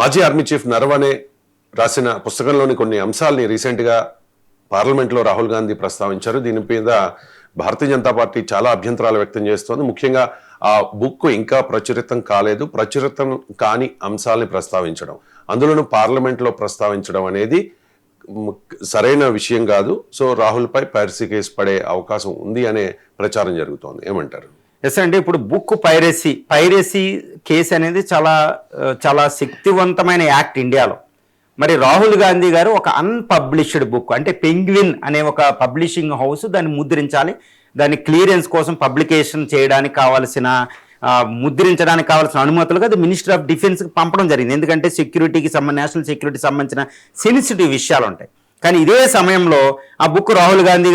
మాజీ army chief Naravane రాసిన పుస్తకంలోని కొన్ని అంశాలని రీసెంట్గా పార్లమెంట్లో రాహుల్ గాంధీ ప్రస్తావించారు. దీని మీద భారతీయ జనతా పార్టీ చాలా అభ్యంతరాలు వ్యక్తం చేస్తోంది. ముఖ్యంగా ఆ బుక్ ఇంకా ప్రచురితం కాలేదు. ప్రచురితం కాని అంశాలని ప్రస్తావించడం, అందులోనూ పార్లమెంట్లో ప్రస్తావించడం అనేది సరైన విషయం కాదు. సో రాహుల్పై పైరసీ కేసు పడే అవకాశం ఉంది అనే ప్రచారం జరుగుతోంది. ఏమంటారు? ఎస్ అండి, ఇప్పుడు బుక్ పైరసీ కేసు అనేది చాలా శక్తివంతమైన యాక్ట్ ఇండియాలో. మరి రాహుల్ గాంధీ గారు ఒక అన్పబ్లిష్డ్ బుక్, అంటే పెంగ్విన్ అనే ఒక పబ్లిషింగ్ హౌస్ దాన్ని ముద్రించాలి, దాన్ని క్లియరెన్స్ కోసం పబ్లికేషన్ చేయడానికి కావాల్సిన ముద్రించడానికి కావాల్సిన అనుమతులుగా అది మినిస్టర్ ఆఫ్ డిఫెన్స్కి పంపడం జరిగింది. ఎందుకంటే నేషనల్ సెక్యూరిటీ సంబంధించిన సెన్సిటివ్ విషయాలు ఉంటాయి. కానీ ఇదే సమయంలో ఆ బుక్ రాహుల్ గాంధీ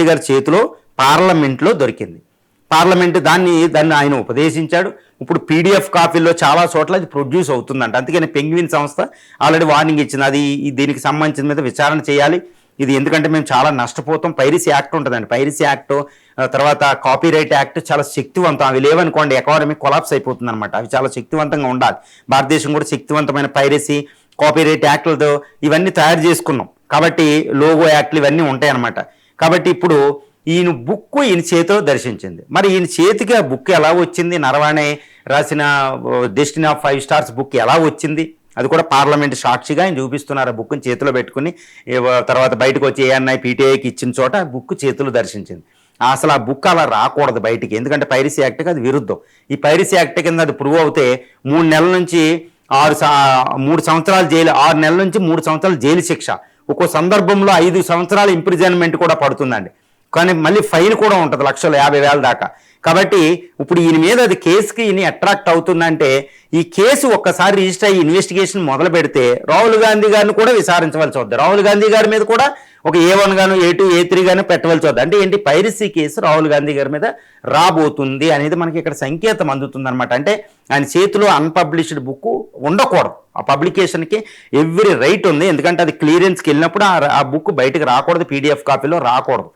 గారి చేతిలో పార్లమెంట్లో దొరికింది. పార్లమెంట్ దాన్ని ఆయన ఉపదేశించాడు. ఇప్పుడు పీడిఎఫ్ కాపీల్లో చాలా చోట్ల అది ప్రొడ్యూస్ అవుతుందంట. అందుకని పెంగ్విన్ సంస్థ ఆల్రెడీ వార్నింగ్ ఇచ్చింది, అది దీనికి సంబంధించిన మీద విచారణ చేయాలి. ఇది ఎందుకంటే మేము చాలా నష్టపోతాం. పైరసీ యాక్ట్ ఉంటుందండి. పైరసీ యాక్ట్ తర్వాత కాపీరైట్ యాక్ట్ చాలా శక్తివంతం. అవి లేవనుకోండి ఎకానమీ కొలాప్స్ అయిపోతుంది అనమాట. అవి చాలా శక్తివంతంగా ఉండాలి. భారతదేశం కూడా శక్తివంతమైన పైరసీ కాపీరైట్ యాక్ట్లతో ఇవన్నీ తయారు చేసుకున్నాం. కాబట్టి లోగో యాక్ట్లు ఇవన్నీ ఉంటాయి అన్నమాట. కాబట్టి ఇప్పుడు ఈయన బుక్ ఈయన చేతిలో దర్శించింది. మరి ఈయన చేతికి ఆ బుక్ ఎలా వచ్చింది? నరవణే రాసిన డెస్టినీ ఆఫ్ 5 స్టార్స్ బుక్ ఎలా వచ్చింది? అది కూడా పార్లమెంట్ సాక్షిగా ఆయన చూపిస్తున్నారు. ఆ బుక్ని చేతిలో పెట్టుకుని తర్వాత బయటకు వచ్చి ఏఎన్ఐ పీటీఐకి ఇచ్చిన చోట ఆ బుక్ చేతిలో దర్శించింది. అసలు ఆ బుక్ అలా రాకూడదు బయటికి, ఎందుకంటే పైరసీ యాక్ట్కి అది విరుద్ధం. ఈ పైరసీ యాక్ట్ కింద అది ప్రూవ్ అవుతే 3 నెలల నుంచి 3 సంవత్సరాల జైలు, 6 నెలల నుంచి 3 సంవత్సరాల జైలు శిక్ష, ఒక్కో సందర్భంలో 5 సంవత్సరాల ఇంప్రిజన్మెంట్ కూడా పడుతుందండి. కానీ మళ్ళీ ఫైన్ కూడా ఉంటుంది 1,50,000 దాకా. కాబట్టి ఇప్పుడు ఈయన మీద అది కేసుకి ఈయన అట్రాక్ట్ అవుతుందంటే ఈ కేసు ఒక్కసారి రిజిస్టర్ అయ్యి ఇన్వెస్టిగేషన్ మొదలు పెడితే రాహుల్ గాంధీ గారిని కూడా విచారించవలసి వద్దు. రాహుల్ గాంధీ గారి మీద కూడా ఒక A1 గాను A2 A3 గాను పెట్టవలసి వద్దు. అంటే ఏంటి, పైరసీ కేసు రాహుల్ గాంధీ గారి మీద రాబోతుంది అనేది మనకి ఇక్కడ సంకేతం అందుతుంది అనమాట. అంటే ఆయన చేతిలో అన్పబ్లిష్డ్ బుక్ ఉండకూడదు. ఆ పబ్లికేషన్కి ఎవ్రీ రైట్ ఉంది. ఎందుకంటే అది క్లియరెన్స్కి వెళ్ళినప్పుడు ఆ బుక్ బయటకు రాకూడదు, PDF కాపీలో రాకూడదు.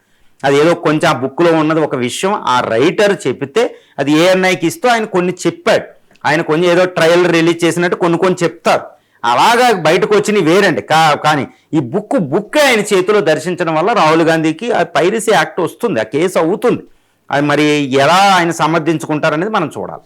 అది ఏదో కొంచెం ఆ బుక్లో ఉన్నది ఒక విషయం ఆ రైటర్ చెప్తే అది ఏఎన్ఐకి ఇస్తూ ఆయన కొన్ని చెప్పాడు. ఆయన కొంచెం ఏదో ట్రయల్ రిలీజ్ చేసినట్టు కొన్ని చెప్తారు. అలాగా బయటకు వచ్చినవి వేరండి. కానీ ఈ బుక్ ఆయన చేతిలో దర్శించడం వల్ల రాహుల్ గాంధీకి ఆ పైరసీ యాక్ట్ వస్తుంది, ఆ కేసు అవుతుంది. అది మరి ఎలా ఆయన సమర్థించుకుంటారనేది మనం చూడాలి.